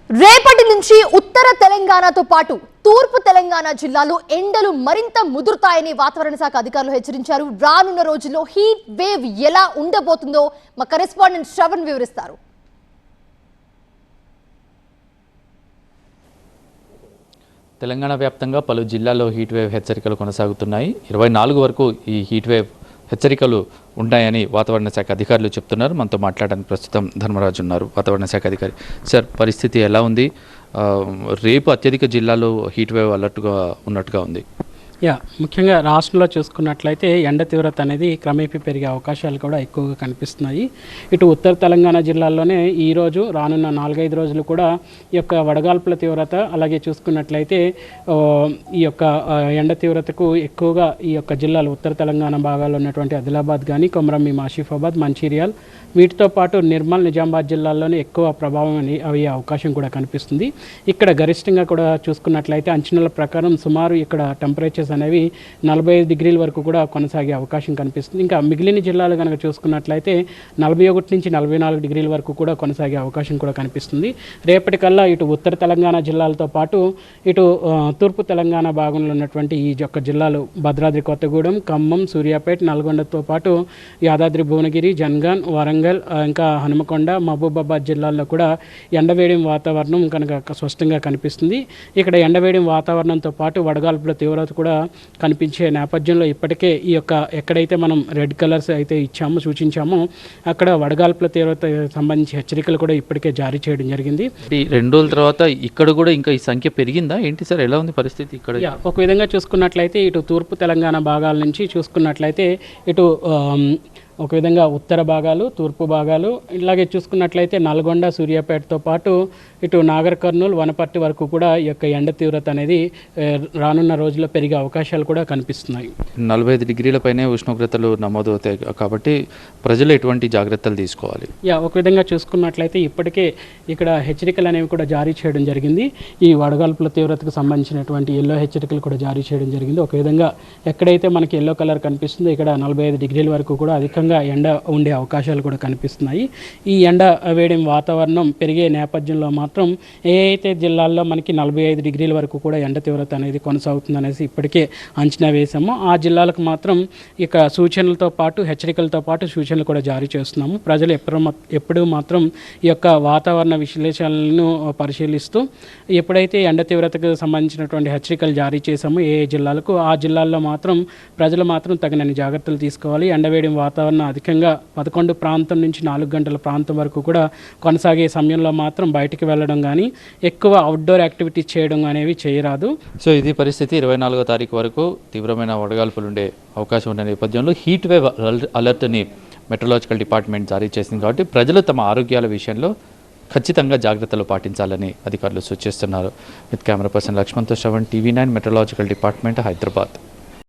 రేపటి నుంచి ఉత్తర తెలంగాణతో పాటు తూర్పు తెలంగాణ జిల్లాలో ఎండలు మరింత ముదురుతాయని వాతావరణ శాఖ అధికారులు హెచ్చరించారు. రానున్న రోజుల్లో హీట్ వేవ్ ఎలా ఉండబోతుందో మా కరెస్పాండెంట్ శ్రవణ్ వివరిస్తారు. తెలంగాణ వ్యాప్తంగా పలు జిల్లాల్లో హీట్ వేవ్ హెచ్చరికలు కొనసాగుతున్నాయి. 24 వరకు ఈ హీట్ వేవ్ హెచ్చరికలు ఉన్నాయని వాతావరణ శాఖ అధికారులు చెప్తున్నారు. మనతో మాట్లాడడానికి ప్రస్తుతం ధర్మరాజు ఉన్నారు, వాతావరణ శాఖ అధికారి. సార్, పరిస్థితి ఎలా ఉంది? రేపు అత్యధిక జిల్లాలో హీట్ వేవ్ అలర్ట్గా ఉన్నట్టుగా ఉంది. ముఖ్యంగా రాష్ట్రంలో చూసుకున్నట్లయితే ఎండ తీవ్రత అనేది క్రమేపీ పెరిగే అవకాశాలు కూడా ఎక్కువగా కనిపిస్తున్నాయి. ఇటు ఉత్తర తెలంగాణ జిల్లాల్లోనే ఈరోజు రానున్న 4-5 రోజులు కూడా ఈ యొక్క వడగాల్పుల తీవ్రత, అలాగే చూసుకున్నట్లయితే ఈ యొక్క ఎండ తీవ్రతకు ఎక్కువగా ఈ యొక్క జిల్లాలు ఉత్తర తెలంగాణ భాగాల్లో ఉన్నటువంటి ఆదిలాబాద్ కానీ, కొమరంభీం, ఆసిఫాబాద్, మంచిర్యాల్, వీటితో పాటు నిర్మల్, నిజామాబాద్ జిల్లాల్లోనే ఎక్కువ ప్రభావం అయ్యే అవకాశం కూడా కనిపిస్తుంది. ఇక్కడ గరిష్టంగా కూడా చూసుకున్నట్లయితే అంచనాల ప్రకారం సుమారు ఇక్కడ టెంపరేచర్స్ అనేవి 45 డిగ్రీల వరకు కూడా కొనసాగే అవకాశం కనిపిస్తుంది. ఇంకా మిగిలిన జిల్లాలు కనుక చూసుకున్నట్లయితే 41 నుంచి 44 డిగ్రీల వరకు కూడా కొనసాగే అవకాశం కూడా కనిపిస్తుంది. రేపటికల్లా ఇటు ఉత్తర తెలంగాణ జిల్లాలతో పాటు ఇటు తూర్పు తెలంగాణ భాగంలో ఉన్నటువంటి ఈ యొక్క జిల్లాలు భద్రాద్రి కొత్తగూడెం, ఖమ్మం, సూర్యాపేట, నల్గొండతో పాటు యాదాద్రి భువనగిరి, జన్గాన్, వరంగల్, ఇంకా హనుమకొండ, మహబూబాబాద్ జిల్లాల్లో కూడా ఎండవేడిం వాతావరణం కనుక స్పష్టంగా కనిపిస్తుంది. ఇక్కడ ఎండవేడిం వాతావరణంతో పాటు వడగాల్పుల తీవ్రత కూడా కనిపించే నేపథ్యంలో ఇప్పటికే ఈ యొక్క ఎక్కడైతే మనం రెడ్ కలర్స్ అయితే సూచించామో అక్కడ వడగాల్పుల తీవ్రత సంబంధించి హెచ్చరికలు కూడా ఇప్పటికే జారీ చేయడం జరిగింది. 2 రోజుల తర్వాత ఇక్కడ కూడా ఇంకా ఈ సంఖ్య పెరిగిందా ఏంటి సార్? ఎలా ఉంది పరిస్థితి ఇక్కడ? ఒక విధంగా చూసుకున్నట్లయితే ఇటు తూర్పు తెలంగాణ భాగాల నుంచి చూసుకున్నట్లయితే ఇటు ఒక విధంగా ఉత్తర భాగాలు, తూర్పు భాగాలు, ఇలాగే చూసుకున్నట్లయితే నల్గొండ, సూర్యాపేటతో పాటు ఇటు నాగర్ కర్నూలు, వనపర్తి వరకు కూడా ఈ యొక్క ఎండ తీవ్రత అనేది రానున్న రోజుల్లో పెరిగే అవకాశాలు కూడా కనిపిస్తున్నాయి. 45 డిగ్రీల పైనే ఉష్ణోగ్రతలు నమోదు అవుతాయి కాబట్టి ప్రజలు ఎటువంటి జాగ్రత్తలు తీసుకోవాలి? ఒక విధంగా చూసుకున్నట్లయితే ఇప్పటికే ఇక్కడ హెచ్చరికలు అనేవి కూడా జారీ చేయడం జరిగింది. ఈ వడగాల్పుల తీవ్రతకు సంబంధించినటువంటి ఎల్లో హెచ్చరికలు కూడా జారీ చేయడం జరిగింది. ఒక విధంగా ఎక్కడైతే మనకి ఎల్లో కలర్ కనిపిస్తుందో ఇక్కడ 45 డిగ్రీల వరకు కూడా అధికంగా ఎండ ఉండే అవకాశాలు కూడా కనిపిస్తున్నాయి. ఈ ఎండ వేడిం వాతావరణం పెరిగే నేపథ్యంలో మాత్రం ఏ అయితే జిల్లాల్లో మనకి 45 డిగ్రీల వరకు కూడా ఎండ తీవ్రత అనేది కొనసాగుతుందనేసి ఇప్పటికే అంచనా వేసాము. ఆ జిల్లాలకు మాత్రం ఇక సూచనలతో పాటు హెచ్చరికలతో పాటు సూచనలు కూడా జారీ చేస్తున్నాము. ప్రజలు ఎప్పుడూ మాత్రం ఈ యొక్క వాతావరణ విశ్లేషణలను పరిశీలిస్తూ ఎప్పుడైతే ఎండ తీవ్రతకు సంబంధించినటువంటి హెచ్చరికలు జారీ చేశామో ఏ జిల్లాలకు ఆ జిల్లాల్లో మాత్రం ప్రజలు మాత్రం తగినన్ని జాగ్రత్తలు తీసుకోవాలి. ఎండవేడిం వాతావరణం అధికంగా 11 ప్రాంతం నుంచి 4 గంటల ప్రాంతం వరకు కూడా కొనసాగే సమయంలో మాత్రం బయటికి వెళ్ళడం కానీ ఎక్కువ అవుట్డోర్ యాక్టివిటీస్ చేయడం అనేవి చేయరాదు. సో ఇది పరిస్థితి. 24వ తారీఖు వరకు తీవ్రమైన వడగాల్పులు ఉండే అవకాశం ఉన్న నేపథ్యంలో హీట్ వేవ్ అలర్ట్ని మెట్రలాజికల్ డిపార్ట్మెంట్ జారీ చేసింది కాబట్టి ప్రజలు తమ ఆరోగ్యాల విషయంలో ఖచ్చితంగా జాగ్రత్తలు పాటించాలని అధికారులు సూచిస్తున్నారు. విత్ కెమెరా పర్సన్ లక్ష్మణ్తో Shravan, TV9 meteorological department, Hyderabad.